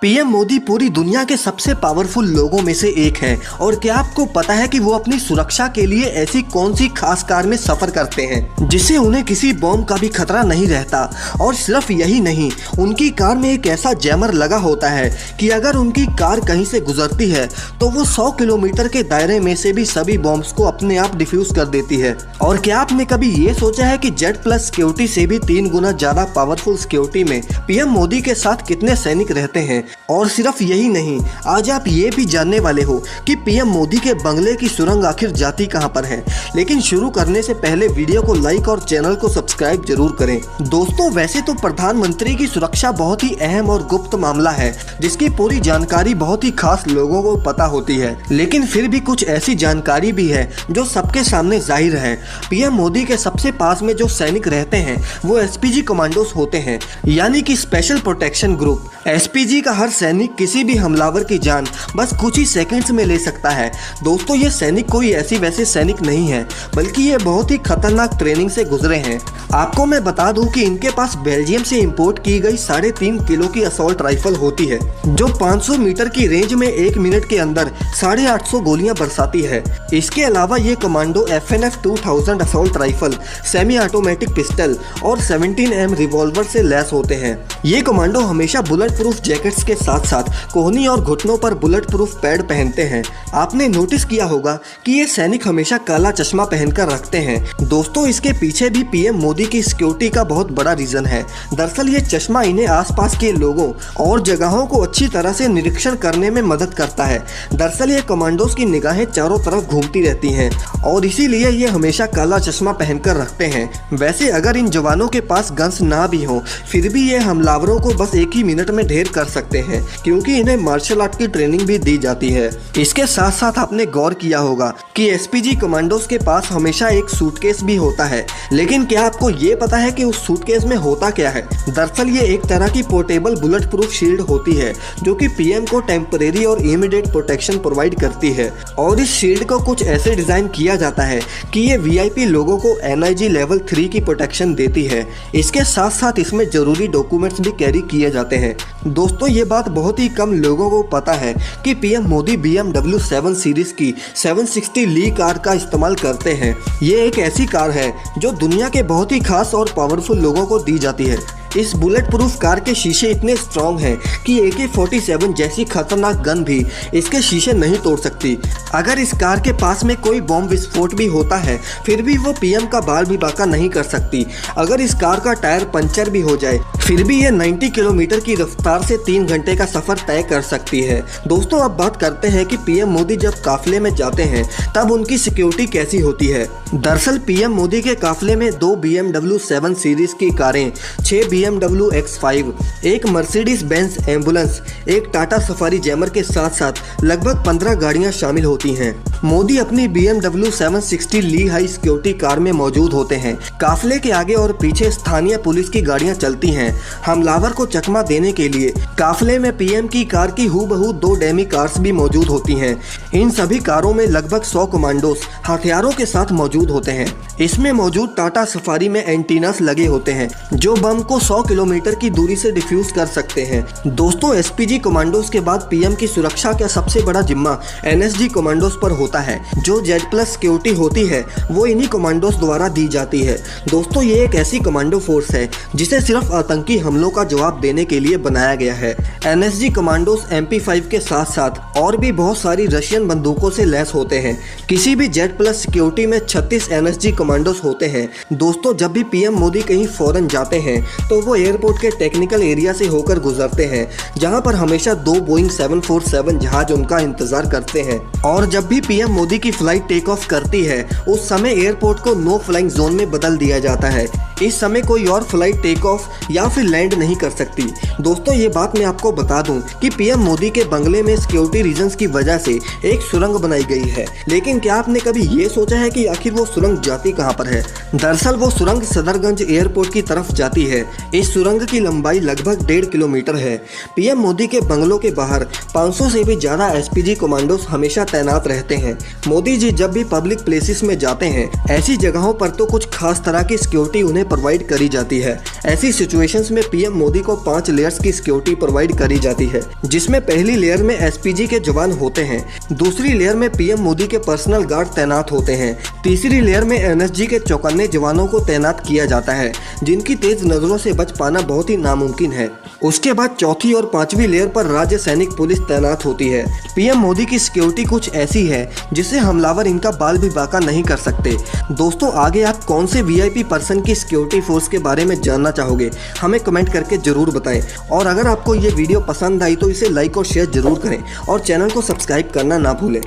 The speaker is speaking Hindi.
पीएम मोदी पूरी दुनिया के सबसे पावरफुल लोगों में से एक हैं और क्या आपको पता है कि वो अपनी सुरक्षा के लिए ऐसी कौन सी खास कार में सफर करते हैं जिससे उन्हें किसी बॉम्ब का भी खतरा नहीं रहता। और सिर्फ यही नहीं, उनकी कार में एक ऐसा जैमर लगा होता है कि अगर उनकी कार कहीं से गुजरती है तो वो 100 किलोमीटर के दायरे में से भी सभी बॉम्ब्स को अपने आप डिफ्यूज कर देती है। और क्या आपने कभी ये सोचा है कि जेड प्लस सिक्योरिटी से भी 3 गुना ज्यादा पावरफुल सिक्योरिटी में पीएम मोदी के साथ कितने सैनिक रहते हैं। और सिर्फ यही नहीं, आज आप ये भी जानने वाले हो कि पीएम मोदी के बंगले की सुरंग आखिर जाती कहां पर है। लेकिन शुरू करने से पहले वीडियो को लाइक और चैनल को सब्सक्राइब जरूर करें। दोस्तों, वैसे तो प्रधानमंत्री की सुरक्षा बहुत ही अहम और गुप्त मामला है जिसकी पूरी जानकारी बहुत ही खास लोगों को पता होती है, लेकिन फिर भी कुछ ऐसी जानकारी भी है जो सबके सामने जाहिर है। पीएम मोदी के सबसे पास में जो सैनिक रहते हैं वो एसपीजी कमांडोज होते हैं, यानी कि स्पेशल प्रोटेक्शन ग्रुप। एसपीजी का हर सैनिक किसी भी हमलावर की जान बस कुछ ही सेकंड्स में ले सकता है। दोस्तों, ये सैनिक कोई ऐसी वैसे सैनिक नहीं है, बल्कि ये बहुत ही खतरनाक ट्रेनिंग से गुजरे हैं। आपको मैं बता दूं कि इनके पास बेल्जियम से इंपोर्ट की गई 3.5 किलो की असॉल्ट राइफल होती है जो 500 मीटर की रेंज में 1 मिनट के अंदर 850 गोलियां बरसाती है। इसके अलावा ये commando FNF 2000 assault rifle, semi automatic pistol और 17M रिवॉल्वर से लैस होते हैं। ये कमांडो हमेशा बुलेट प्रूफ जैकेट्स के साथ साथ कोहनी और घुटनों पर बुलेट प्रूफ पैड पहनते हैं। आपने नोटिस किया होगा कि ये सैनिक हमेशा काला चश्मा पहनकर रखते हैं। दोस्तों, इसके पीछे भी पीएम मोदी की सिक्योरिटी का बहुत बड़ा रीजन है। दरअसल ये चश्मा इन्हें आसपास के लोगों और जगहों को अच्छी तरह से निरीक्षण करने में मदद करता है। दरअसल ये कमांडोज की निगाहें चारों तरफ घूमती रहती हैं और इसीलिए ये हमेशा काला चश्मा पहनकर रखते हैं। वैसे अगर इन जवानों के पास गन्स ना भी हो फिर भी ये हमलावरों को बस 1 ही मिनट में ढेर कर सकते हैं, क्योंकि इन्हें मार्शल आर्ट की ट्रेनिंग भी दी जाती है। इसके साथ साथ आपने गौर किया होगा कि एसपीजी कमांडोज के पास हमेशा एक सूटकेस भी होता है। लेकिन क्या आपको ये पता है कि उस सूटकेस में होता क्या है? दरअसल ये एक तरह की पोर्टेबल बुलेट प्रूफ शील्ड होती है जो कि पीएम को टेम्परेरी और इमीडिएट प्रोटेक्शन प्रोवाइड करती है। और इस शील्ड को कुछ ऐसे डिजाइन किया जाता है कि ये वीआईपी लोगों को NIG लेवल 3 की प्रोटेक्शन देती है। इसके साथ साथ इसमें जरूरी डॉक्यूमेंट्स भी कैरी किए जाते हैं। दोस्तों, ये बात बहुत ही कम लोगों को पता है कि पीएम मोदी BMW 7 सीरीज की 760 ली कार का इस्तेमाल करते हैं। ये एक ऐसी कार है जो दुनिया के बहुत ही खास और पावरफुल लोगों को दी जाती है। इस बुलेट प्रूफ कार के शीशे इतने स्ट्रॉन्ग हैं कि AK-47 जैसी खतरनाक गन भी इसके शीशे नहीं तोड़ सकती। अगर इस कार के पास में कोई बॉम्ब विस्फोट भी होता है फिर भी वो पीएम का बाल भी बांका नहीं कर सकती। अगर इस कार का टायर पंचर भी हो जाए फिर भी ये 90 किलोमीटर की रफ्तार से 3 घंटे का सफर तय कर सकती है। दोस्तों, अब बात करते हैं कि पीएम मोदी जब काफिले में जाते हैं तब उनकी सिक्योरिटी कैसी होती है। दरअसल पीएम मोदी के काफिले में 2 BMW 7 सीरीज की कारें, 6 BMW X5, एक मर्सिडीज बेंज एम्बुलेंस, एक टाटा सफारी जैमर के साथ साथ लगभग 15 गाड़ियां शामिल होती हैं। मोदी अपनी BMW 760 ली हाई सिक्योरिटी कार में मौजूद होते हैं। काफिले के आगे और पीछे स्थानीय पुलिस की गाड़ियां चलती हैं हमलावर को चकमा देने के लिए। काफिले में पीएम की कार की हूबहू 2 डेमी कार्स भी मौजूद होती हैं। इन सभी कारों में लगभग 100 कमांडोज हथियारों के साथ मौजूद होते हैं। इसमें मौजूद टाटा सफारी में एंटीनास लगे होते हैं जो बम को 100 किलोमीटर की दूरी से डिफ्यूज कर सकते हैं। दोस्तों, एसपीजी कमांडोज के बाद पीएम की सुरक्षा का सबसे बड़ा जिम्मा NSG कमांडोज पर होता है। जो जेड प्लस सिक्योरिटी होती है वो इन्हीं कमांडोज द्वारा दी जाती है। दोस्तों, ये एक ऐसी कमांडो फोर्स है जिसे सिर्फ आतंकी हमलों का जवाब देने के लिए बनाया गया है। NSG कमांडोज MP5 के साथ साथ और भी बहुत सारी रशियन बंदूकों से लैस होते हैं। किसी भी जेड प्लस सिक्योरिटी में 36 NSG कमांडोज होते हैं। दोस्तों, जब भी पीएम मोदी कहीं फॉरेन जाते हैं तो वो एयरपोर्ट के टेक्निकल एरिया से होकर गुजरते हैं जहां पर हमेशा 2 बोइंग 747 जहाज उनका इंतजार करते हैं। और जब भी पीएम मोदी की फ्लाइट टेक ऑफ करती है उस समय एयरपोर्ट को नो फ्लाइंग जोन में बदल दिया जाता है। इस समय कोई और फ्लाइट टेक ऑफ या फिर लैंड नहीं कर सकती। दोस्तों, ये बात मैं आपको बता दूं कि पीएम मोदी के बंगले में सिक्योरिटी रीजंस की वजह से एक सुरंग बनाई गई है। लेकिन क्या आपने कभी ये सोचा है कि आखिर वो सुरंग जाती कहां पर है? दरअसल वो सुरंग सदरगंज एयरपोर्ट की तरफ जाती है। इस सुरंग की लंबाई लगभग 1.5 किलोमीटर है। पीएम मोदी के बंगलों के बाहर 500 से भी ज्यादा एसपीजी कमांडोज हमेशा तैनात रहते हैं। मोदी जी जब भी पब्लिक प्लेसेस में जाते हैं ऐसी जगहों पर तो कुछ खास तरह की सिक्योरिटी उन्हें प्रोवाइड करी जाती है। ऐसी सिचुएशंस में पीएम मोदी को 5 लेयर्स की सिक्योरिटी प्रोवाइड करी जाती है, जिसमें पहली लेयर में एसपीजी के जवान होते हैं, दूसरी लेयर में पीएम मोदी के पर्सनल गार्ड तैनात होते हैं, तीसरी लेयर में एनएसजी के चौकन्ने जवानों को तैनात किया जाता है, जिनकी तेज नजरों से बच पाना बहुत ही नामुमकिन है। उसके बाद चौथी और पांचवी लेयर पर राज्य सैनिक पुलिस तैनात होती है। पीएम मोदी की सिक्योरिटी कुछ ऐसी है जिससे हमलावर इनका बाल भी बाका नहीं कर सकते। दोस्तों, आगे आप कौन से वीआईपी पर्सन की सिक्योरिटी फोर्स के बारे में जानना चाहोगे, हमें कमेंट करके जरूर बताएं। और अगर आपको ये वीडियो पसंद आई तो इसे लाइक और शेयर जरूर करें और चैनल को सब्सक्राइब करना ना भूलें।